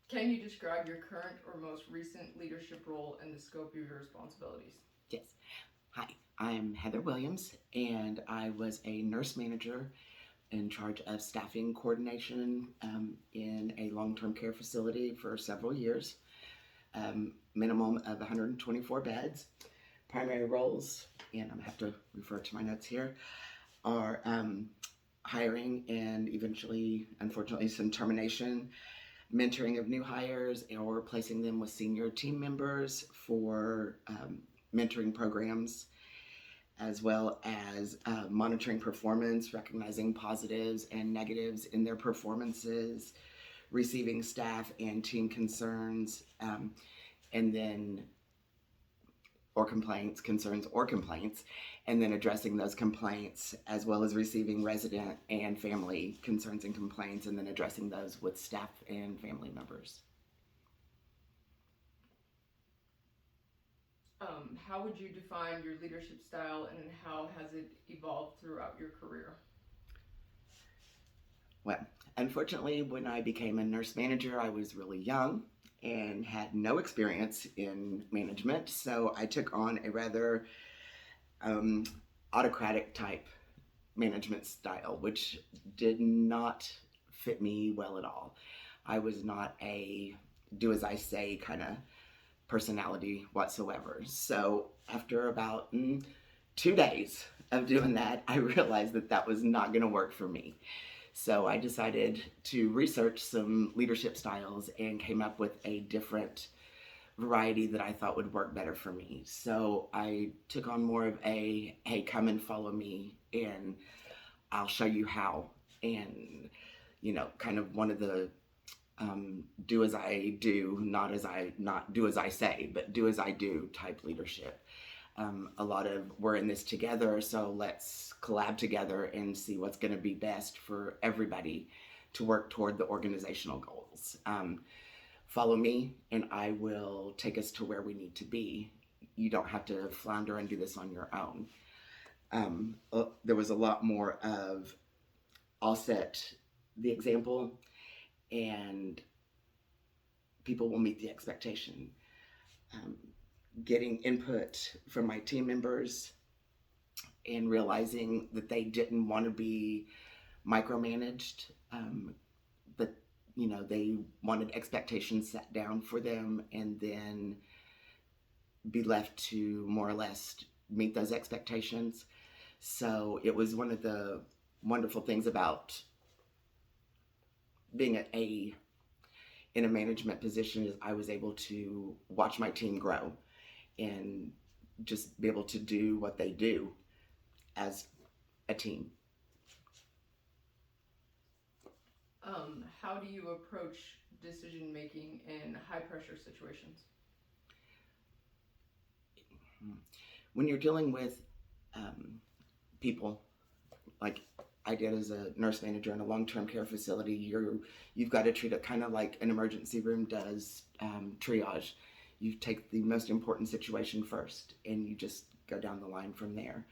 Can you describe your current or most recent leadership role and the scope of your responsibilities? Yes. Hi, I'm Heather Williams, and I was a nurse manager in charge of staffing coordination in a long term care facility for several years, minimum of 124 beds. Primary roles, and I'm going to have to refer to my notes here, are hiring and eventually, unfortunately, some termination, mentoring of new hires, or placing them with senior team members for mentoring programs, as well as monitoring performance, recognizing positives and negatives in their performances, receiving staff and team concerns, and then or complaints, and then addressing those complaints, as well as receiving resident and family concerns and complaints, and then addressing those with staff and family members. How would you define your leadership style and how has it evolved throughout your career? Well, unfortunately, when I became a nurse manager, I was really young and had no experience in management, so I took on a rather um, autocratic type management style, which did not fit me well at all. I was not a do as I say kind of personality whatsoever. So after about 2 days of doing that, I realized that that was not going to work for me. So I decided to research some leadership styles and came up with a different variety that I thought would work better for me. So I took on more of a hey, come and follow me, and I'll show you how. And, kind of one of the do as I do, not do as I say, but do as I do type leadership. A lot of we're in this together, so let's collab together and see what's going to be best for everybody to work toward the organizational goals. Follow me, and I will take us to where we need to be. You don't have to flounder and do this on your own. There was a lot more of I'll set the example, and people will meet the expectation. Um, Getting input from my team members and realizing that they didn't want to be micromanaged, but they wanted expectations set down for them, and then be left to more or less meet those expectations. So it was one of the wonderful things about being in a management position is I was able to watch my team grow and just be able to do what they do as a team. How do you approach decision making in high pressure situations? When you're dealing with people like I did as a nurse manager in a long-term care facility, you've got to treat it kind of like an emergency room does triage. You take the most important situation first, and you just go down the line from there.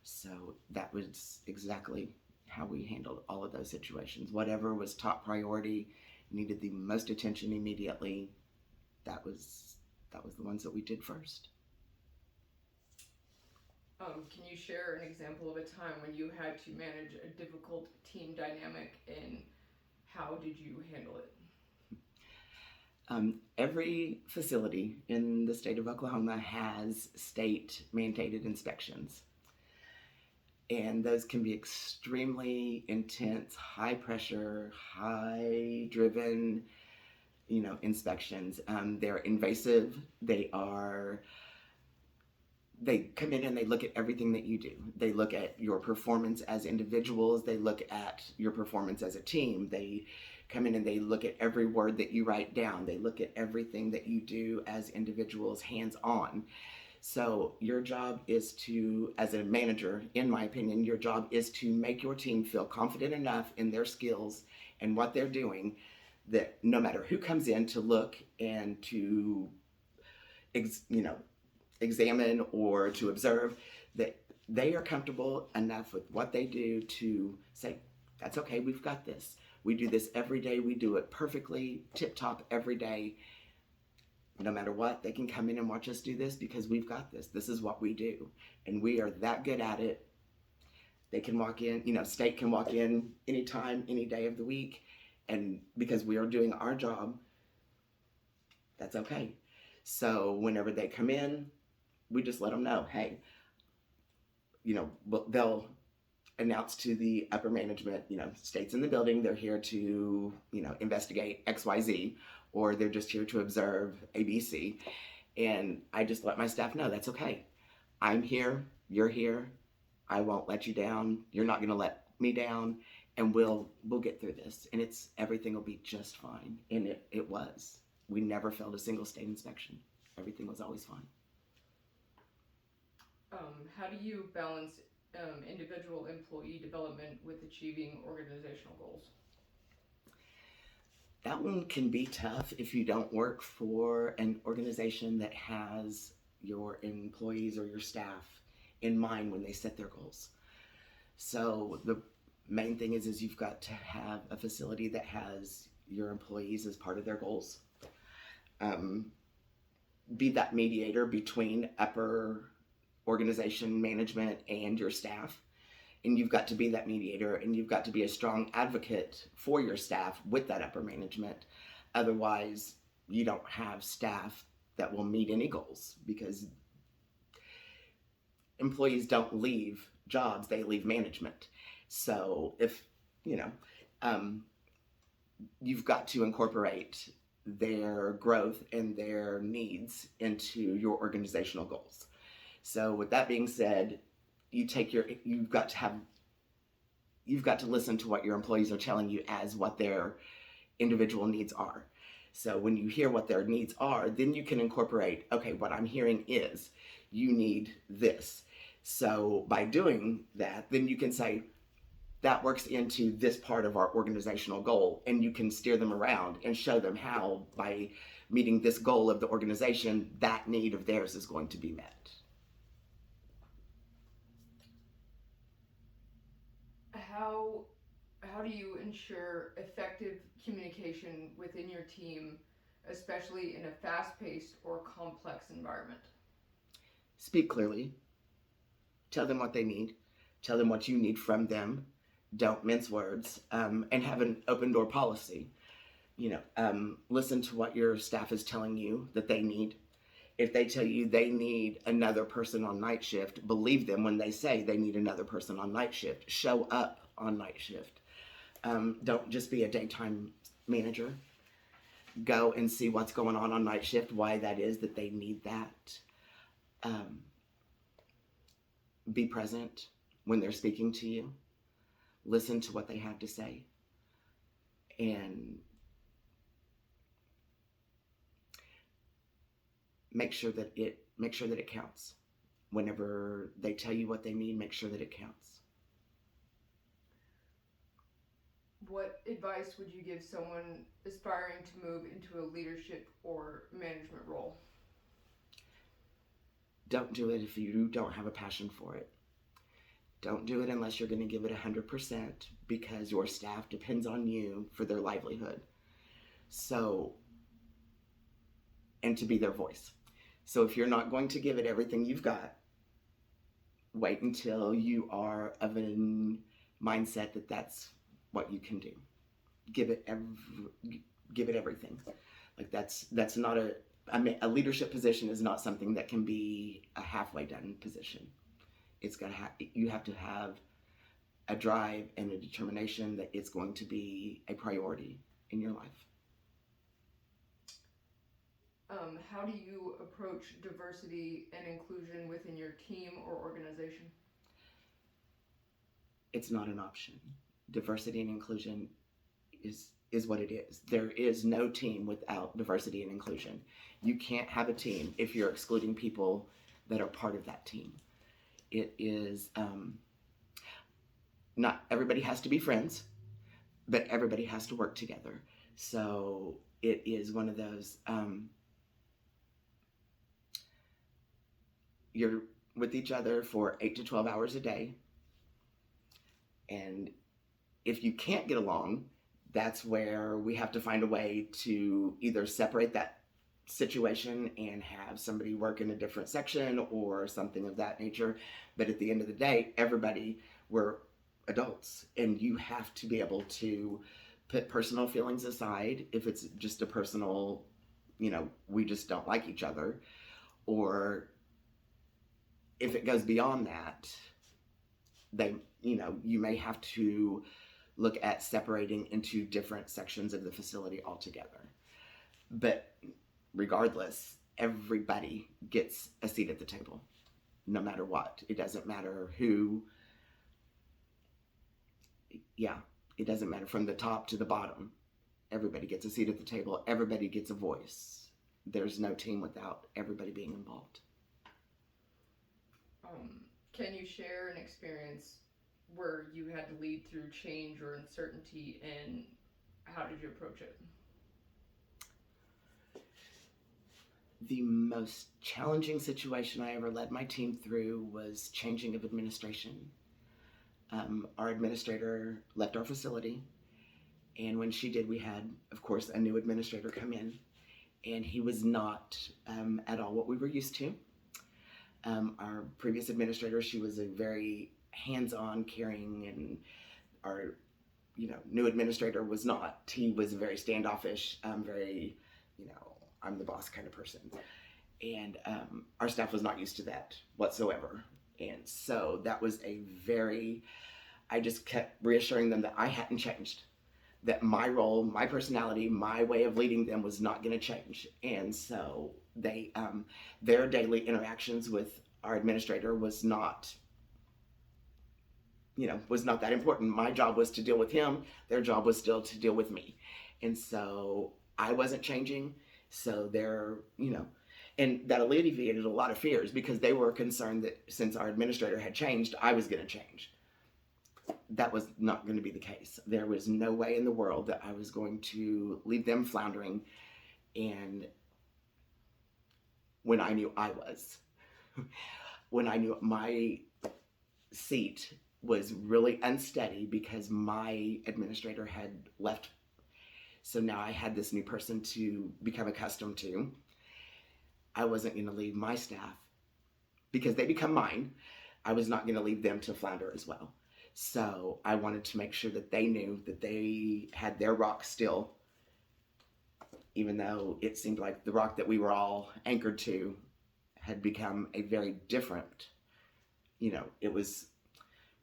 So that was exactly how we handled all of those situations. Whatever was top priority, needed the most attention immediately. That was the ones that we did first. Can you share an example of a time when you had to manage a difficult team dynamic and how did you handle it? Every facility in the state of Oklahoma has state mandated inspections. And those can be extremely intense, high pressure, high driven, inspections. They're invasive. They come in and they look at everything that you do. They look at your performance as individuals. They look at your performance as a team. They come in and they look at every word that you write down. They look at everything that you do as individuals, hands on. So your job is to, as a manager, in my opinion, your job is to make your team feel confident enough in their skills and what they're doing that no matter who comes in to look and to, examine or to observe, that they are comfortable enough with what they do to say, that's okay, we've got this. We do this every day. We do it perfectly, tip top every day. No matter what, they can come in and watch us do this because we've got this. This is what we do. And we are that good at it. They can walk in, state can walk in anytime, any day of the week. And because we are doing our job, that's okay. So whenever they come in, we just let them know, hey, they'll announce to the upper management, state's in the building, they're here to, investigate XYZ, or they're just here to observe ABC. And I just let my staff know that's okay. I'm here, you're here, I won't let you down, you're not gonna let me down, and we'll get through this. And everything will be just fine. And it was. We never failed a single state inspection. Everything was always fine. How do you balance individual employee development with achieving organizational goals? That one can be tough if you don't work for an organization that has your employees or your staff in mind when they set their goals. So the main thing is you've got to have a facility that has your employees as part of their goals. Be that mediator between upper organization management and your staff. And you've got to be that mediator, and you've got to be a strong advocate for your staff with that upper management. Otherwise, you don't have staff that will meet any goals, because employees don't leave jobs, they leave management. So if, you've got to incorporate their growth and their needs into your organizational goals. So with that being said, you've got to listen to what your employees are telling you as what their individual needs are. So when you hear what their needs are, then you can incorporate, okay, what I'm hearing is you need this. So by doing that, then you can say that works into this part of our organizational goal, and you can steer them around and show them how, by meeting this goal of the organization, that need of theirs is going to be met. How do you ensure effective communication within your team, especially in a fast-paced or complex environment? Speak clearly. Tell them what they need. Tell them what you need from them. Don't mince words, and have an open door policy. Listen to what your staff is telling you that they need. If they tell you they need another person on night shift, believe them when they say they need another person on night shift. Show up on night shift. Don't just be a daytime manager. Go and see what's going on night shift, why that is that they need that. Be present when they're speaking to you. Listen to what they have to say. And make sure that it counts. Whenever they tell you what they need, make sure that it counts. What advice would you give someone aspiring to move into a leadership or management role? Don't do it if you don't have a passion for it. Don't do it unless you're going to give it 100%, because your staff depends on you for their livelihood. So, and to be their voice. So if you're not going to give it everything you've got, wait until you are of a mindset that that's what you can do. Give it everything. Like that's not a leadership position is not something that can be a halfway done position. You have to have a drive and a determination that it's going to be a priority in your life. How do you approach diversity and inclusion within your team or organization? It's not an option. Diversity and inclusion is what it is. There is no team without diversity and inclusion. You can't have a team if you're excluding people that are part of that team. It is, not everybody has to be friends, but everybody has to work together. So it is one of those, you're with each other for 8 to 12 hours a day. And if you can't get along, that's where we have to find a way to either separate that situation and have somebody work in a different section or something of that nature. But at the end of the day, we're adults, and you have to be able to put personal feelings aside if it's just a personal, we just don't like each other, or if it goes beyond that, you may have to look at separating into different sections of the facility altogether. But regardless, everybody gets a seat at the table, no matter what. It doesn't matter who, it doesn't matter from the top to the bottom. Everybody gets a seat at the table. Everybody gets a voice. There's no team without everybody being involved. Can you share an experience where you had to lead through change or uncertainty, and how did you approach it? The most challenging situation I ever led my team through was changing of administration. Our administrator left our facility, and when she did, we had, of course, a new administrator come in, and he was not at all what we were used to. Our previous administrator, she was a very hands-on, caring, and our new administrator was not. He was very standoffish, very, I'm the boss kind of person. And our staff was not used to that whatsoever. And so that was I just kept reassuring them that I hadn't changed, that my role, my personality, my way of leading them was not going to change. And so their daily interactions with our administrator was not that important. My job was to deal with him. Their job was still to deal with me. And so I wasn't changing. So and that alleviated a lot of fears, because they were concerned that since our administrator had changed, I was going to change. That was not going to be the case. There was no way in the world that I was going to leave them floundering. And when I knew when I knew my seat was really unsteady because my administrator had left. So now I had this new person to become accustomed to. I wasn't going to leave my staff, because they become mine. I was not going to leave them to flounder as well. So I wanted to make sure that they knew that they had their rock still, even though it seemed like the rock that we were all anchored to had become a very different,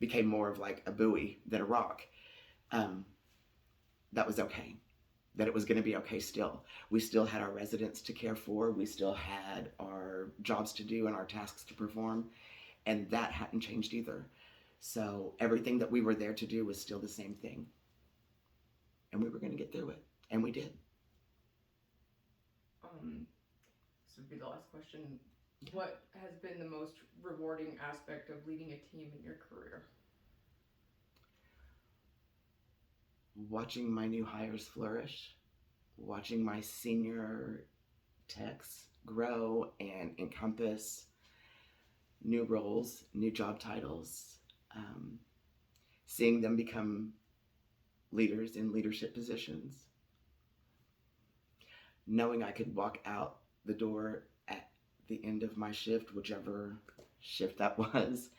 became more of like a buoy than a rock. That was okay. That it was going to be okay still. We still had our residents to care for. We still had our jobs to do and our tasks to perform. And that hadn't changed either. So everything that we were there to do was still the same thing. And we were going to get through it. And we did. This would be the last question. What has been the most rewarding aspect of leading a team in your career? Watching my new hires flourish, watching my senior techs grow and encompass new roles, new job titles, seeing them become leaders in leadership positions, knowing I could walk out the door at the end of my shift, whichever shift that was,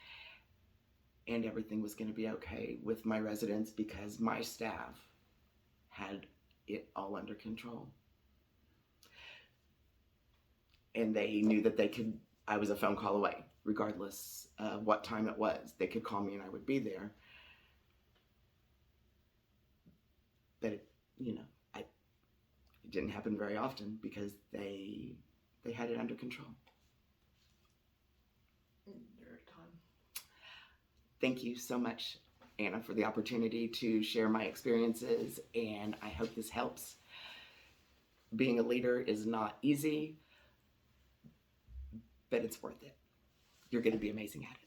and everything was going to be okay with my residents because my staff had it all under control. And they knew that I was a phone call away, regardless of what time it was. They could call me and I would be there. But it didn't happen very often because they had it under control. Thank you so much, Anna, for the opportunity to share my experiences, and I hope this helps. Being a leader is not easy, but it's worth it. You're going to be amazing at it.